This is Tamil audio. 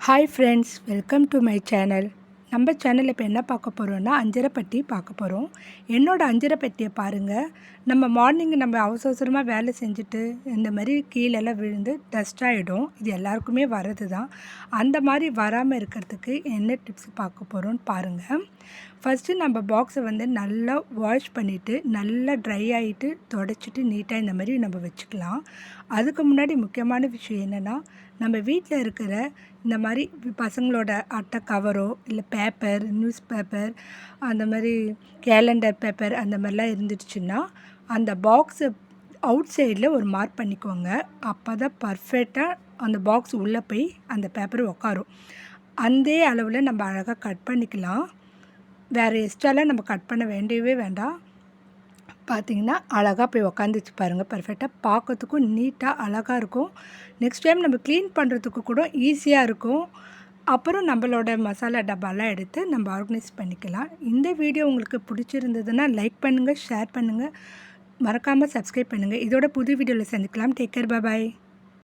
Hi friends, welcome to my channel. நம்ம சேனலில் இப்போ என்ன பார்க்க போகிறோன்னா அஞ்சரை பெட்டி பார்க்க போகிறோம். என்னோடய அஞ்சரை பெட்டியை பாருங்கள். நம்ம மார்னிங் நம்ம அவசரமாக வேலை செஞ்சுட்டு இந்த மாதிரி கீழெல்லாம் விழுந்து டஸ்ட் ஆகிடும். இது எல்லாருக்குமே வர்றது தான். அந்த மாதிரி வராமல் இருக்கிறதுக்கு என்ன டிப்ஸ் பார்க்க போகிறோன்னு பாருங்கள். ஃபஸ்ட்டு நம்ம பாக்ஸை நல்லா வாஷ் பண்ணிவிட்டு நல்லா ட்ரை ஆகிட்டு தொடச்சிட்டு நீட்டாக இந்த மாதிரி நம்ம வச்சுக்கலாம். அதுக்கு முன்னாடி முக்கியமான விஷயம் என்னென்னா, நம்ம வீட்டில் இருக்கிற இந்த மாதிரி பசங்களோட அட்டை கவரோ இல்லை பேப்பர், நியூஸ் பேப்பர், அந்த மாதிரி கேலண்டர் பேப்பர் அந்த மாதிரிலாம் இருந்துச்சுன்னா அந்த பாக்ஸை அவுட் சைடில் ஒரு மார்க் பண்ணிக்கோங்க. அப்போ தான் பர்ஃபெக்டாக அந்த பாக்ஸ் உள்ளே போய் அந்த பேப்பர் உட்காரும். அந்த அளவில் நம்ம அழகாக கட் பண்ணிக்கலாம். வேறு எக்ஸ்ட்ராலாம் நம்ம கட் பண்ண வேண்டியவே வேண்டாம். பார்த்திங்கன்னா அழகாக போய் உக்காந்துச்சு பாருங்கள். பர்ஃபெக்டாக பார்க்கறதுக்கும் நீட்டாக அழகாக இருக்கும். நெக்ஸ்ட் டைம் நம்ம க்ளீன் பண்ணுறதுக்கு கூட ஈஸியாக இருக்கும். அப்புறம் நம்மளோட மசாலா டப்பாலாம் எடுத்து நம்ம ஆர்கனைஸ் பண்ணிக்கலாம். இந்த வீடியோ உங்களுக்கு பிடிச்சிருந்ததுன்னா லைக் பண்ணுங்கள், ஷேர் பண்ணுங்கள், மறக்காமல் சப்ஸ்கிரைப் பண்ணுங்கள். இதோட புது வீடியோவில் சந்திக்கலாம். டேக் கேர், பாய்.